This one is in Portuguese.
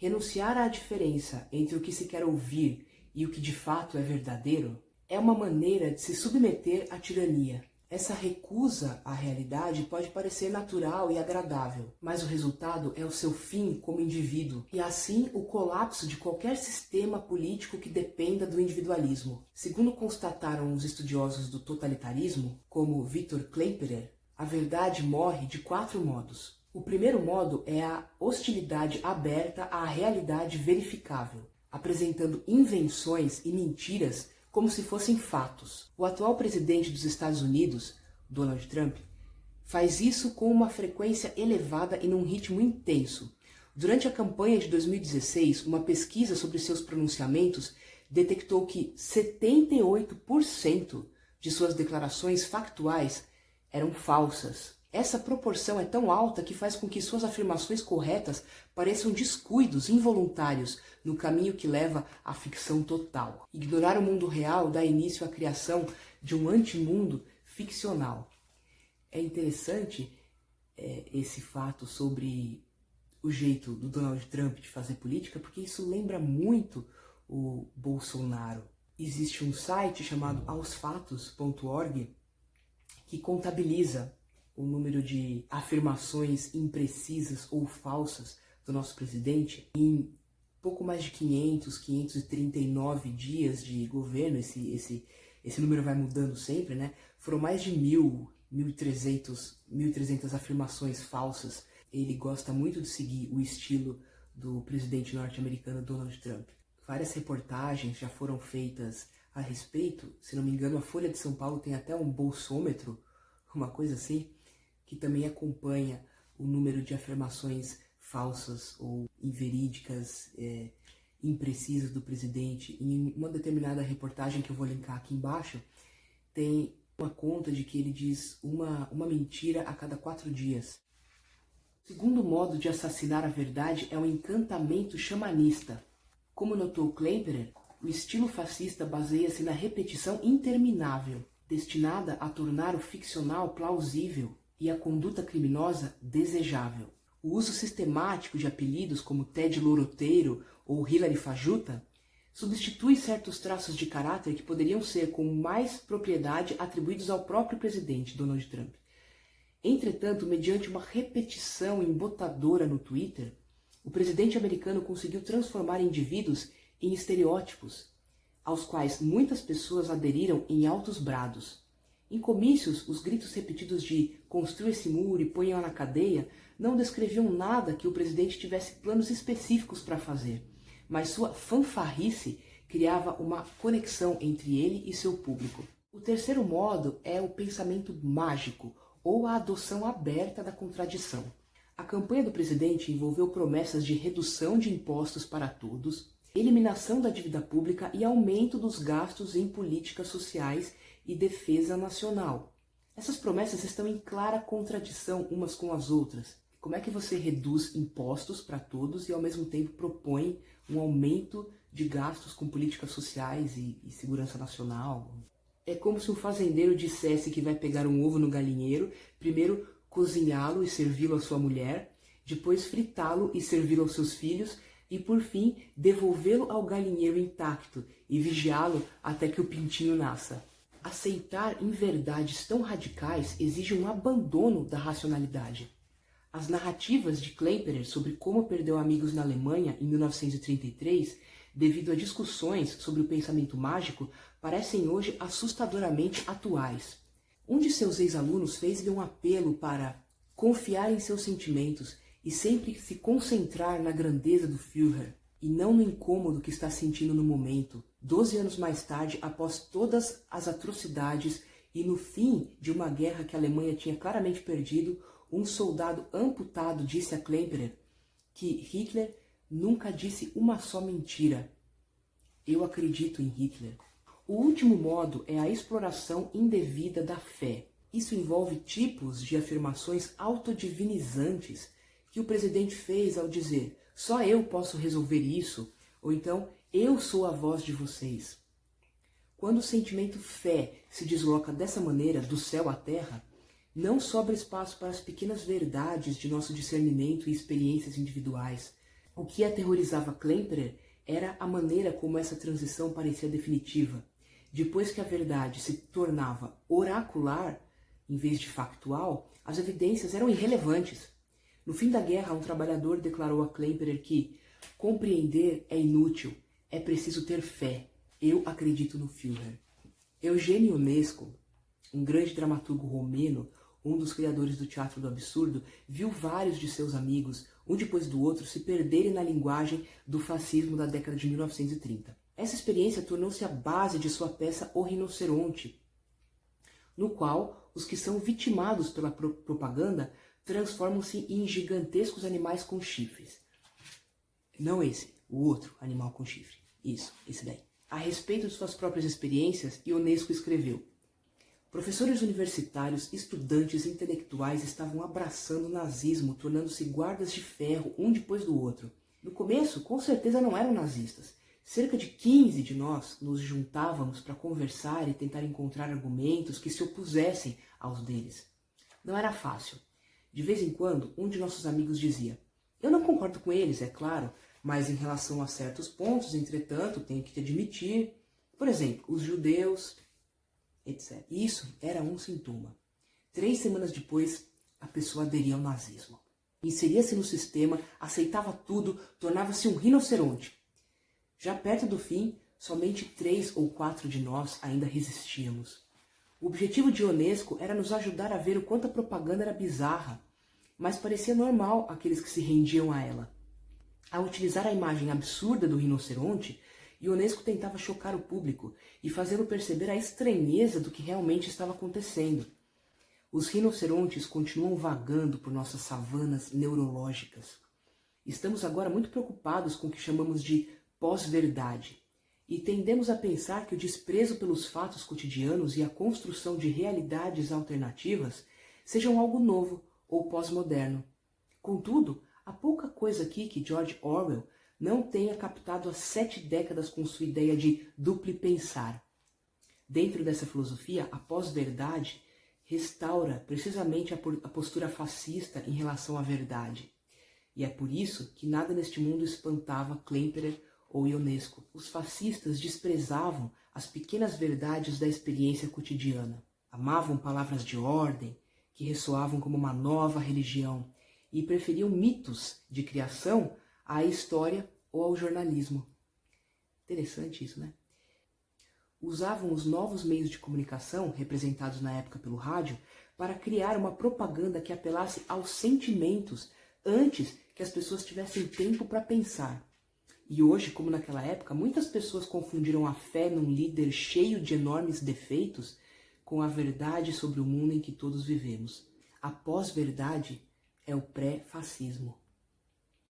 Renunciar à diferença entre o que se quer ouvir e o que de fato é verdadeiro é uma maneira de se submeter à tirania. Essa recusa à realidade pode parecer natural e agradável, mas o resultado é o seu fim como indivíduo e assim o colapso de qualquer sistema político que dependa do individualismo. Segundo constataram os estudiosos do totalitarismo, como Viktor Klemperer, a verdade morre de 4 modos. O primeiro modo é a hostilidade aberta à realidade verificável, apresentando invenções e mentiras como se fossem fatos. O atual presidente dos Estados Unidos, Donald Trump, faz isso com uma frequência elevada e num ritmo intenso. Durante a campanha de 2016, uma pesquisa sobre seus pronunciamentos detectou que 78% de suas declarações factuais eram falsas. Essa proporção é tão alta que faz com que suas afirmações corretas pareçam descuidos involuntários no caminho que leva à ficção total. Ignorar o mundo real dá início à criação de um antimundo ficcional. É interessante esse fato sobre o jeito do Donald Trump de fazer política, porque isso lembra muito o Bolsonaro. Existe um site chamado aosfatos.org que contabiliza o número de afirmações imprecisas ou falsas do nosso presidente. Em pouco mais de 539 dias de governo, esse número vai mudando sempre, né? Foram mais de 1.300 afirmações falsas. Ele gosta muito de seguir o estilo do presidente norte-americano Donald Trump. Várias reportagens já foram feitas a respeito. Se não me engano, a Folha de São Paulo tem até um bolsômetro, uma coisa assim, que também acompanha o número de afirmações falsas ou inverídicas, imprecisas do presidente. Em uma determinada reportagem que eu vou linkar aqui embaixo, tem uma conta de que ele diz uma mentira a cada 4 dias. O segundo modo de assassinar a verdade é o encantamento xamanista. Como notou Klemperer, o estilo fascista baseia-se na repetição interminável, destinada a tornar o ficcional plausível e a conduta criminosa desejável. O uso sistemático de apelidos como Ted Loroteiro ou Hilary Fajuta substitui certos traços de caráter que poderiam ser com mais propriedade atribuídos ao próprio presidente Donald Trump. Entretanto, mediante uma repetição embotadora no Twitter, o presidente americano conseguiu transformar indivíduos em estereótipos, aos quais muitas pessoas aderiram em altos brados. Em comícios, os gritos repetidos de "construa esse muro e ponha na cadeia" não descreviam nada que o presidente tivesse planos específicos para fazer, mas sua fanfarrice criava uma conexão entre ele e seu público. O terceiro modo é o pensamento mágico, ou a adoção aberta da contradição. A campanha do presidente envolveu promessas de redução de impostos para todos, eliminação da dívida pública e aumento dos gastos em políticas sociais e defesa nacional. Essas promessas estão em clara contradição umas com as outras. Como é que você reduz impostos para todos e ao mesmo tempo propõe um aumento de gastos com políticas sociais e segurança nacional? É como se um fazendeiro dissesse que vai pegar um ovo no galinheiro, primeiro cozinhá-lo e servi-lo à sua mulher, depois fritá-lo e servi-lo aos seus filhos, e por fim devolvê-lo ao galinheiro intacto e vigiá-lo até que o pintinho nasça. Aceitar inverdades tão radicais exige um abandono da racionalidade. As narrativas de Klemperer sobre como perdeu amigos na Alemanha em 1933, devido a discussões sobre o pensamento mágico, parecem hoje assustadoramente atuais. Um de seus ex-alunos fez-lhe um apelo para confiar em seus sentimentos e sempre se concentrar na grandeza do Führer, e não no incômodo que está sentindo no momento. 12 anos mais tarde, após todas as atrocidades e no fim de uma guerra que a Alemanha tinha claramente perdido, um soldado amputado disse a Klemperer que Hitler nunca disse uma só mentira. Eu acredito em Hitler. O último modo é a exploração indevida da fé. Isso envolve tipos de afirmações autodivinizantes que o presidente fez ao dizer "só eu posso resolver isso", ou então "eu sou a voz de vocês". Quando o sentimento fé se desloca dessa maneira do céu à terra, não sobra espaço para as pequenas verdades de nosso discernimento e experiências individuais. O que aterrorizava Klemperer era a maneira como essa transição parecia definitiva. Depois que a verdade se tornava oracular, em vez de factual, as evidências eram irrelevantes. No fim da guerra, um trabalhador declarou a Klemperer que compreender é inútil, é preciso ter fé. Eu acredito no Führer. Eugênio Ionesco, um grande dramaturgo romeno, um dos criadores do teatro do absurdo, viu vários de seus amigos, um depois do outro, se perderem na linguagem do fascismo da década de 1930. Essa experiência tornou-se a base de sua peça O Rinoceronte, no qual os que são vitimados pela propaganda transformam-se em gigantescos animais com chifres. Não esse, o outro animal com chifre. Isso, esse daí. A respeito de suas próprias experiências, Ionesco escreveu: professores universitários, estudantes intelectuais estavam abraçando o nazismo, tornando-se guardas de ferro um depois do outro. No começo, com certeza não eram nazistas. Cerca de 15 de nós nos juntávamos para conversar e tentar encontrar argumentos que se opusessem aos deles. Não era fácil. De vez em quando, um de nossos amigos dizia: eu não concordo com eles, é claro, mas em relação a certos pontos, entretanto, tenho que te admitir. Por exemplo, os judeus, etc. Isso era um sintoma. 3 semanas depois, a pessoa aderia ao nazismo. Inseria-se no sistema, aceitava tudo, tornava-se um rinoceronte. Já perto do fim, somente 3 ou 4 de nós ainda resistíamos. O objetivo de Ionesco era nos ajudar a ver o quanto a propaganda era bizarra, mas parecia normal àqueles que se rendiam a ela. Ao utilizar a imagem absurda do rinoceronte, Ionesco tentava chocar o público e fazê-lo perceber a estranheza do que realmente estava acontecendo. Os rinocerontes continuam vagando por nossas savanas neurológicas. Estamos agora muito preocupados com o que chamamos de pós-verdade, e tendemos a pensar que o desprezo pelos fatos cotidianos e a construção de realidades alternativas sejam algo novo ou pós-moderno. Contudo, há pouca coisa aqui que George Orwell não tenha captado há 7 décadas com sua ideia de duplo pensar. Dentro dessa filosofia, a pós-verdade restaura precisamente a postura fascista em relação à verdade. E é por isso que nada neste mundo espantava Klemperer ou Ionesco. Os fascistas desprezavam as pequenas verdades da experiência cotidiana. Amavam palavras de ordem, que ressoavam como uma nova religião, e preferiam mitos de criação à história ou ao jornalismo. Interessante isso, né? Usavam os novos meios de comunicação, representados na época pelo rádio, para criar uma propaganda que apelasse aos sentimentos antes que as pessoas tivessem tempo para pensar. E hoje, como naquela época, muitas pessoas confundiram a fé num líder cheio de enormes defeitos com a verdade sobre o mundo em que todos vivemos. A pós-verdade é o pré-fascismo.